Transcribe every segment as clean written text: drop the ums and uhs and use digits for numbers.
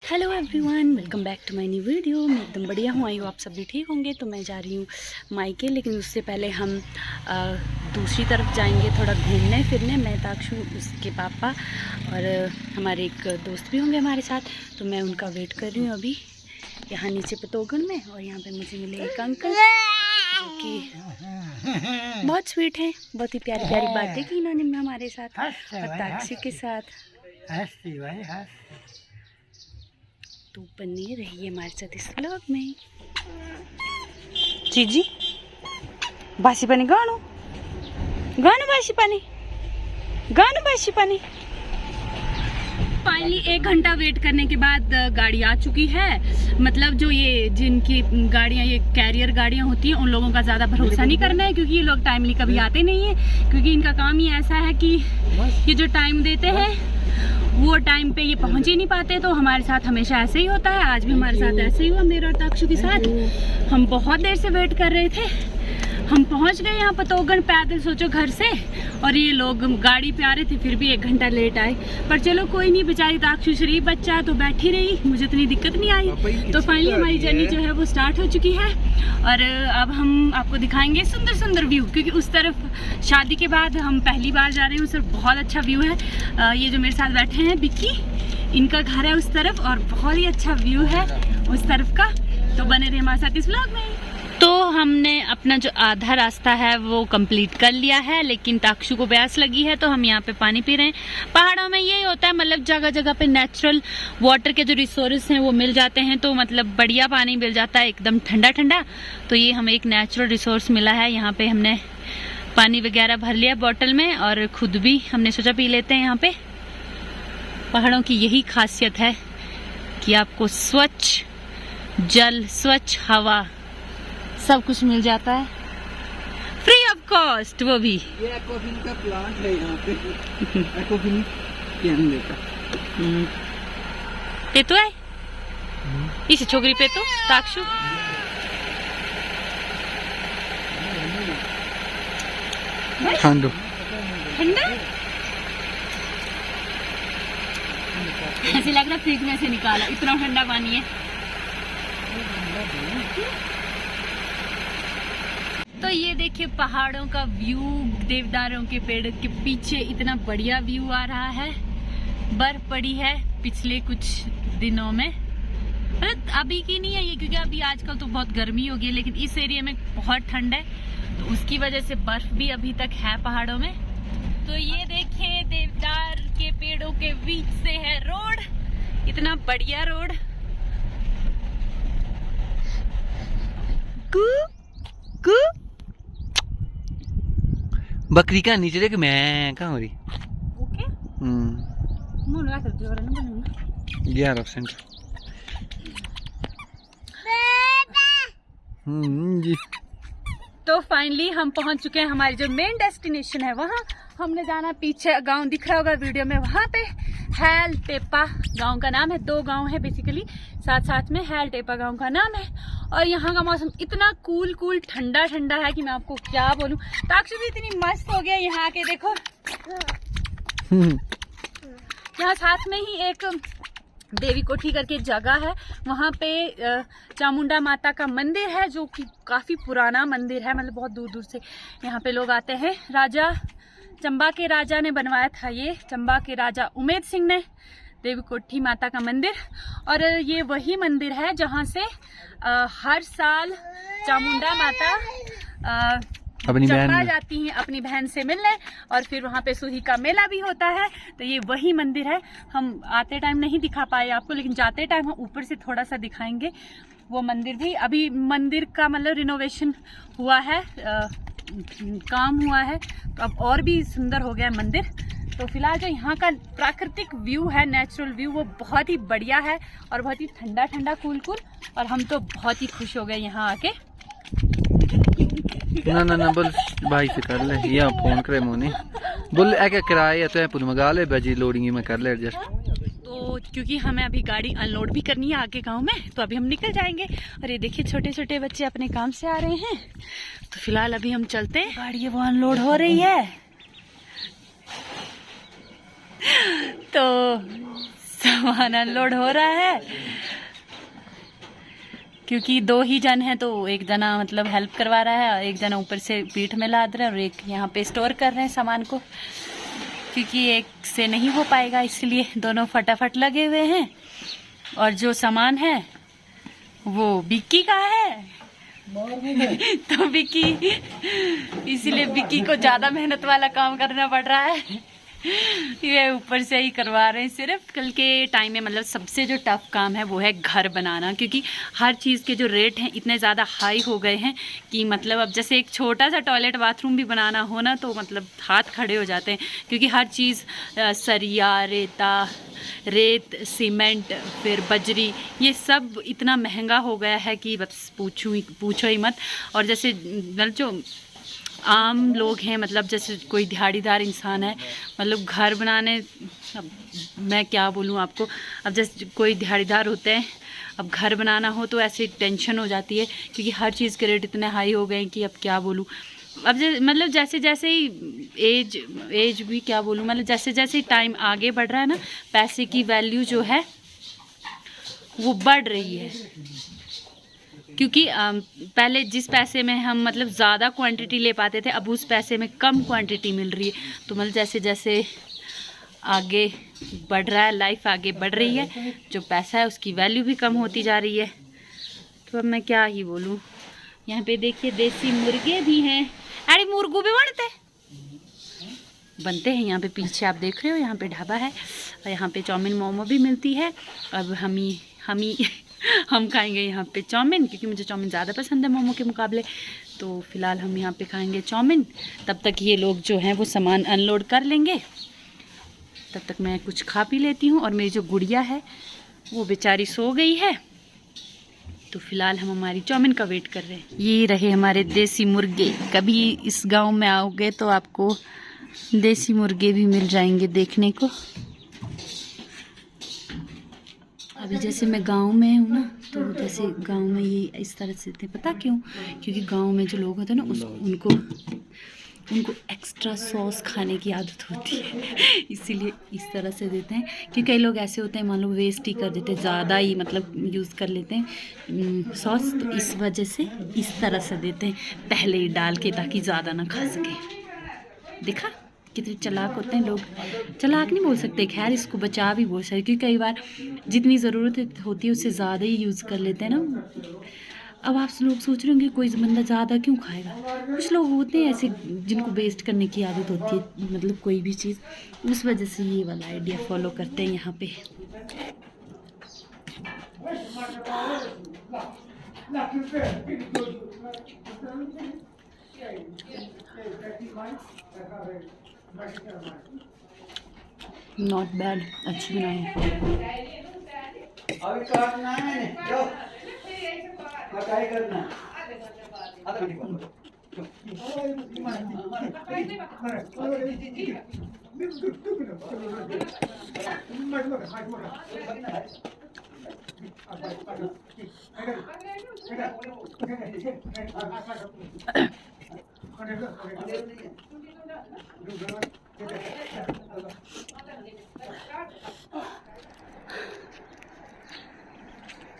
Hello everyone, welcome back to my new video. मैं एकदम बढ़िया हूँ, आई हूँ आप सब भी ठीक होंगे। तो मैं जा रही हूँ मायके, लेकिन उससे पहले हम दूसरी तरफ जाएंगे थोड़ा घूमने फिरने। मैं ताक्षु, उसके पापा और हमारे एक दोस्त भी होंगे हमारे साथ। तो मैं उनका वेट कर रही हूँ अभी यहाँ नीचे पतोगढ़ में। और यहाँ पे मुझे मिले एक अंकल जो कि बहुत स्वीट हैं, बहुत ही प्यारी प्यारी बातें की इन्होंने हमारे साथ और ताक्षु के साथ। तो बने रहिए हमारे साथ इस व्लॉग में। जी बासी पानी गानो गानो बासी पानी गानो बासी पानी। फाइनली 1 घंटा वेट करने के बाद गाड़ी आ चुकी है। मतलब जो ये जिनकी गाड़ियाँ, ये कैरियर गाड़ियाँ होती हैं, उन लोगों का ज़्यादा भरोसा नहीं करना है, क्योंकि ये लोग टाइमली कभी आते नहीं है। क्योंकि इनका काम ही ऐसा है कि ये जो टाइम देते हैं वो टाइम पे ये पहुंच ही नहीं पाते। तो हमारे साथ हमेशा ऐसे ही होता है। आज भी हमारे साथ ऐसे ही हुआ, मेरे और ताक्षु के साथ। हम बहुत देर से वेट कर रहे थे। हम पहुंच गए यहाँ पतोगढ़ पैदल, सोचो घर से, और ये लोग गाड़ी पे आ रहे थे, फिर भी 1 घंटा लेट आए। पर चलो कोई नहीं, बेचारी ताक्षु शरीफ बच्चा है तो बैठी रही, मुझे इतनी दिक्कत नहीं आई। तो फाइनली हमारी जर्नी जो है वो स्टार्ट हो चुकी है। और अब हम आपको दिखाएंगे सुंदर सुंदर व्यू, क्योंकि उस तरफ शादी के बाद हम पहली बार जा रहे हैं। उस तरफ बहुत अच्छा व्यू है। ये जो मेरे साथ बैठे हैं बिक्की, इनका घर है उस तरफ और बहुत ही अच्छा व्यू है उस तरफ का। तो बने रहे हमारे साथ इस व्लॉग में। तो हमने अपना जो आधा रास्ता है वो कंप्लीट कर लिया है, लेकिन ताक्षु को प्यास लगी है तो हम यहाँ पे पानी पी रहे हैं। पहाड़ों में यही होता है, मतलब जगह जगह पे नेचुरल वाटर के जो रिसोर्स हैं वो मिल जाते हैं। तो मतलब बढ़िया पानी मिल जाता है, एकदम ठंडा ठंडा। तो ये हमें एक नेचुरल रिसोर्स मिला है। यहाँ पे हमने पानी वगैरह भर लिया बोतल में और खुद भी हमने सोचा पी लेते हैं। यहाँ पे पहाड़ों की यही खासियत है कि आपको स्वच्छ जल, स्वच्छ हवा, सब कुछ मिल जाता है फ्री ऑफ कॉस्ट। वो भी ये एक्वाफिन का प्लांट है यहाँ पे। एक्वाफिन कहने का पे तो है इस छोकरी पे तो ताक्षु ठंडो ठंडा ऐसे लग रहा फ्रिज में से निकाला, इतना ठंडा पानी है। तो ये देखिए पहाड़ों का व्यू, देवदारों के पेड़ के पीछे इतना बढ़िया व्यू आ रहा है। बर्फ पड़ी है पिछले कुछ दिनों में, मतलब अभी की नहीं है ये, क्योंकि अभी आजकल तो बहुत गर्मी हो गई है, लेकिन इस एरिया में बहुत ठंड है, तो उसकी वजह से बर्फ भी अभी तक है पहाड़ों में। तो ये देखिए देवदार के पेड़ों के बीच से है रोड, इतना बढ़िया रोड। कू कू बकरी का नीचे देख, मैं कहाँ हो रही। ओके मुंह लगा कर जोर ना बनूंगा 11% जी। तो फाइनली हम पहुंच चुके हैं हमारी जो मेन डेस्टिनेशन है वहाँ। हमने जाना, पीछे गांव दिख रहा होगा वीडियो में, वहाँ पे हैल टेपा गांव का नाम है। 2 गांव है बेसिकली साथ साथ में, हैल टेपा गांव का नाम है। और यहाँ का मौसम इतना कूल ठंडा ठंडा है कि मैं आपको क्या बोलूँ। ताक्षु भी इतनी मस्त हो गया यहाँ के, देखो यहाँ साथ में ही एक देवी कोठी करके जगह है, वहाँ पे चामुंडा माता का मंदिर है, जो कि काफी पुराना मंदिर है। मतलब बहुत दूर दूर से यहाँ पे लोग आते हैं। राजा चंबा के राजा ने बनवाया था ये, चंबा के राजा उमेद सिंह ने, देवी कोठी माता का मंदिर। और ये वही मंदिर है जहाँ से हर साल चामुंडा माता अपनी चंबा जाती हैं अपनी बहन से मिलने, और फिर वहाँ पे सूही का मेला भी होता है। तो ये वही मंदिर है। हम आते टाइम नहीं दिखा पाए आपको, लेकिन जाते टाइम हम ऊपर से थोड़ा सा दिखाएंगे वो मंदिर भी। अभी मंदिर का मतलब रिनोवेशन हुआ है, काम हुआ है, तो अब और भी सुंदर हो गया है मंदिर। तो फिलहाल जो यहाँ का प्राकृतिक व्यू है, नेचुरल व्यू, वो बहुत ही बढ़िया है और बहुत ही ठंडा ठंडा कूल। और हम तो बहुत ही खुश हो गए यहाँ आके। ना बोल भाई से कर ले, या फोन करे मोने बोल क्या किराया तो पूरी मंगा ले बजी लोडिंग में कर ले एडजस्ट। तो क्योंकि हमें अभी गाड़ी अनलोड भी करनी है आगे गांव में, तो अभी हम निकल जाएंगे। और ये देखिए छोटे छोटे बच्चे अपने काम से आ रहे हैं। तो फिलहाल अभी हम चलते हैं, गाड़ी वो अनलोड हो रही है। तो सामान अनलोड हो रहा है, क्योंकि 2 ही जन हैं तो एक जना मतलब हेल्प करवा रहा है और एक जना ऊपर से पीठ में लाद रहा है और एक यहाँ पे स्टोर कर रहे हैं सामान को, क्योंकि एक से नहीं हो पाएगा, इसलिए दोनों फटाफट लगे हुए हैं। और जो सामान है वो विक्की का है तो विक्की, इसीलिए विक्की को ज़्यादा मेहनत वाला काम करना पड़ रहा है। ये ऊपर से ही करवा रहे हैं सिर्फ। कल के टाइम में मतलब सबसे जो टफ काम है वो है घर बनाना, क्योंकि हर चीज़ के जो रेट हैं इतने ज़्यादा हाई हो गए हैं कि मतलब अब जैसे एक छोटा सा टॉयलेट बाथरूम भी बनाना हो ना तो मतलब हाथ खड़े हो जाते हैं, क्योंकि हर चीज़ सरिया, रेत, सीमेंट, फिर बजरी, ये सब इतना महंगा हो गया है कि बस पूछो ही मत। और जैसे मतलब जो आम लोग हैं, मतलब जैसे कोई दिहाड़ीदार इंसान है, मतलब घर बनाने, अब मैं क्या बोलूँ आपको, अब जैसे कोई दिहाड़ीदार होते हैं, अब घर बनाना हो तो ऐसे टेंशन हो जाती है, क्योंकि हर चीज़ के रेट इतने हाई हो गए हैं कि अब क्या बोलूँ। अब मतलब जैसे जैसे ही एज भी क्या बोलूँ, मतलब जैसे जैसे टाइम आगे बढ़ रहा है ना, पैसे की वैल्यू जो है वो बढ़ रही है। क्योंकि पहले जिस पैसे में हम मतलब ज़्यादा क्वांटिटी ले पाते थे, अब उस पैसे में कम क्वांटिटी मिल रही है। तो मतलब जैसे जैसे आगे बढ़ रहा है, लाइफ आगे बढ़ रही है, जो पैसा है उसकी वैल्यू भी कम होती जा रही है। तो अब मैं क्या ही बोलूँ। यहाँ पे देखिए देसी मुर्गे भी हैं। अरे मुर्गू भी बनते हैं यहाँ पे, पीछे आप देख रहे हो, यहाँ पे ढाबा है और यहाँ पे चाउमीन मोमो भी मिलती है। अब हम खाएंगे यहाँ पे चाउमीन, क्योंकि मुझे चाउमीन ज़्यादा पसंद है मोमो के मुकाबले। तो फ़िलहाल हम यहाँ पे खाएंगे चाउमीन। तब तक ये लोग जो हैं वो सामान अनलोड कर लेंगे, तब तक मैं कुछ खा पी लेती हूँ। और मेरी जो गुड़िया है वो बेचारी सो गई है, तो फ़िलहाल हम हमारी चाउमीन का वेट कर रहे हैं। ये रहे हमारे देसी मुर्गे। कभी इस गाँव में आओगे तो आपको देसी मुर्गे भी मिल जाएंगे देखने को। अभी जैसे मैं गांव में हूँ ना, तो जैसे गांव में ये इस तरह से देते हैं, पता क्यों? क्योंकि गांव में जो लोग होते हैं ना, उनको एक्स्ट्रा सॉस खाने की आदत होती है, इसीलिए इस तरह से देते हैं। कि कई लोग ऐसे होते हैं, मान लो वेस्ट ही कर देते हैं, ज़्यादा ही मतलब यूज़ कर लेते हैं सॉस, तो इस वजह से इस तरह से देते हैं, पहले ही डाल के, ताकि ज़्यादा ना खा सके। देखा कितने चालाक होते हैं लोग। चालाक नहीं बोल सकते, खैर इसको बचा भी बोल सकते, क्योंकि कई बार जितनी ज़रूरत होती है उससे ज़्यादा ही यूज़ कर लेते हैं ना। अब आप लोग सोच रहे होंगे कोई बंदा ज़्यादा क्यों खाएगा। कुछ लोग होते हैं ऐसे जिनको वेस्ट करने की आदत होती है, मतलब कोई भी चीज़, उस वजह से ये वाला आइडिया फॉलो करते हैं यहाँ पे। नॉट बैड, अच्छी बनाई है।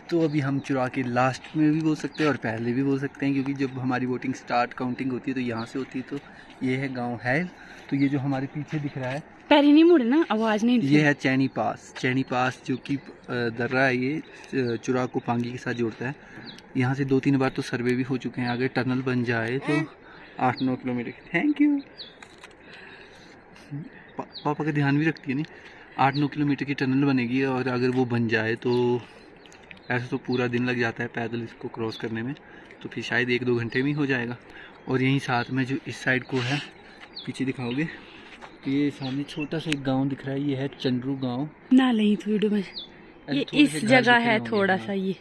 तो अभी हम चुरा के लास्ट में भी बोल सकते हैं और पहले भी बोल सकते हैं, क्योंकि जब हमारी वोटिंग स्टार्ट काउंटिंग होती है तो यहाँ से होती है। तो ये है गांव है। तो ये जो हमारे पीछे दिख रहा है, पैरी नहीं मुड़ना, आवाज़ नहीं, ये है चैनी पास जो कि दर्रा है, ये चुरा को पांगी के साथ जोड़ता है। यहाँ से 2-3 बार तो सर्वे भी हो चुके हैं। अगर टनल बन जाए तो 8-9 किलोमीटर। Thank you. पापा का ध्यान भी रखती है। नहीं, 8-9 किलोमीटर की टनल बनेगी, और अगर वो बन जाए तो ऐसे तो पूरा दिन लग जाता है पैदल इसको क्रॉस करने में, तो फिर शायद 1-2 घंटे में ही हो जाएगा। और यहीं साथ में जो इस साइड को है, पीछे दिखाओगे, ये सामने छोटा सा एक गांव दिख रहा है, ये है चंद्रू गांव। ना नहीं वीडियो में ये इस जगह है थोड़ा सा, ये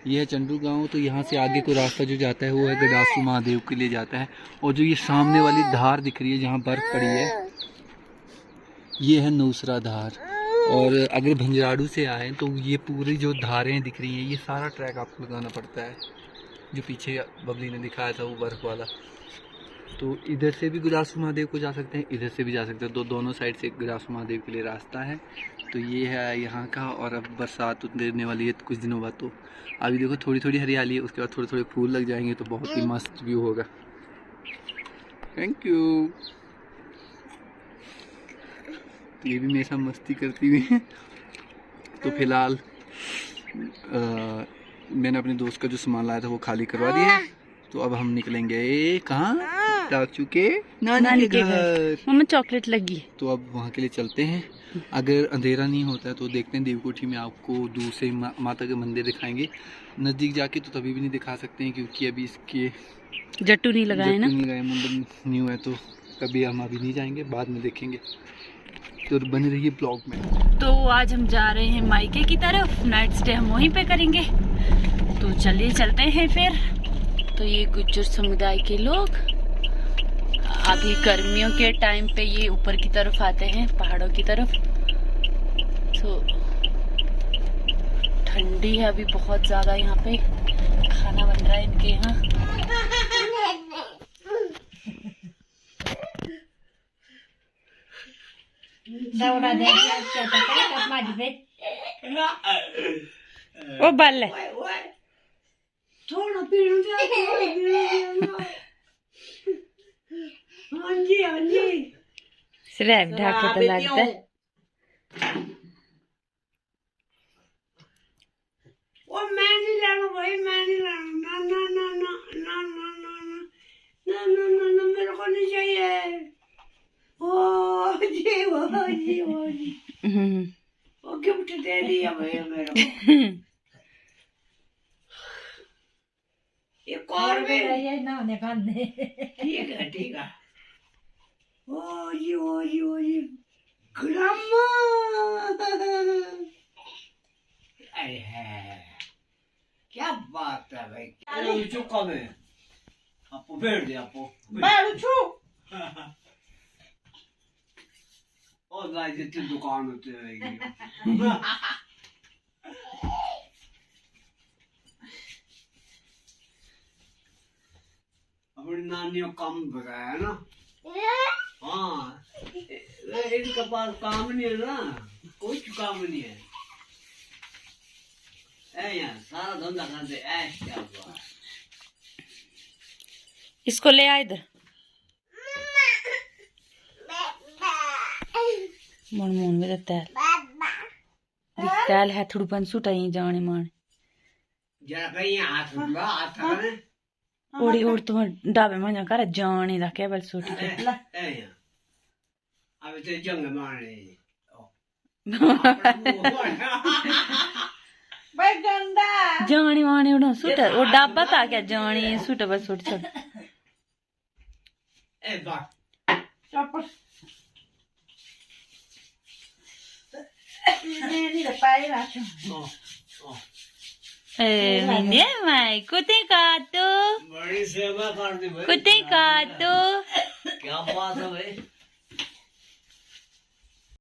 है चंद्रू गांव। तो यहाँ से आगे को रास्ता जो जाता है वो है गडासू महादेव के लिए जाता है। और जो ये सामने वाली धार दिख रही है जहाँ बर्फ पड़ी है, ये है नूसरा धार। और अगर भंजराड़ू से आए तो ये पूरी जो धारें दिख रही हैं, ये सारा ट्रैक आपको लगाना पड़ता है। जो पीछे बबली ने दिखाया था वो बर्फ़ वाला। तो इधर से भी गडासू महादेव को जा सकते हैं, इधर से भी जा सकते हैं। दोनों साइड से गडासू महादेव के लिए रास्ता है। तो ये है यहाँ का। और अब बरसात उतरने वाली है कुछ दिनों बाद, तो अभी देखो थोड़ी थोड़ी हरियाली है, उसके बाद थोड़े थोड़े फूल लग जाएंगे तो बहुत ही मस्त व्यू होगा। Thank you. तो ये भी मेरे साथ मस्ती करती हुई है। तो फिलहाल मैंने अपने दोस्त का जो सामान लाया था वो खाली करवा दिया है। तो अब हम निकलेंगे कहाँ, टाचू के नानी के घर। मम्मा चॉकलेट लगी। तो अब वहाँ के लिए चलते हैं। अगर अंधेरा नहीं होता है तो देखते हैं, देवकोठी में आपको दूर से माता के मंदिर दिखाएंगे, नज़दीक जाके तो तभी भी नहीं दिखा सकते हैं क्योंकि अभी इसके जट्टू नहीं लगाए ना, नहीं लगाए, मंदिर न्यू है, तो कभी हम अभी नहीं जाएंगे, बाद में देखेंगे। तो बने रहिए ब्लॉग में। तो आज हम जा रहे हैं मायके की तरफ, नाइट स्टे हम वहीं पे करेंगे। तो चलिए चलते हैं फिर। तो ये गुज्जर समुदाय के लोग अभी गर्मियों के टाइम पे ये ऊपर की तरफ आते हैं, पहाड़ों की तरफ। तो ठंडी है अभी बहुत ज्यादा यहाँ पे। खाना बन रहा है इनके यहाँ। ओ बल थोड़ा पीने हाँ जी सिर्फ ढाके तो लगता है। वो मैं नहीं लाना भाई, मैं नहीं लाना, ना ना ना ना ना ना ना ना ना ना ना मेरे को नहीं चाहिए। ओ जी वो जी वो जी वो गिफ्ट दे दिया भाई मेरे को। एक और भी ना निकालने। ठीक है। ओ जी ग्रामा है, क्या बात है भाई। Allora, ciò come? A po' verde, a po'. बैठ छू Oh dai, che ti ducano te vedi. अपनी नानी को काम बताया ना। हाँ, इनके पास काम नहीं है ना, कुछ काम नहीं है। यार सारा धंधा करते ऐश क्या हुआ। इसको ले आ इधर। मन में तैल है थोड़ी पन सुटाई जाने मान जरा कहीं हाथ उठा, हाथ करने ओड़ी ओड़ तुम डाबे मजा कर जाने दा केवल सूटी के अब तो जंग मारने भाई गंदा जानी वानी उड़ा सुट वो डाबा था क्या जानी सुट बस सुट सुट ए बात चप्पल नहीं रे पाए राचो ए मिने माई कुते का तो बड़ी सेवा कर दी भाई। कुते का तो क्या बात है भाई।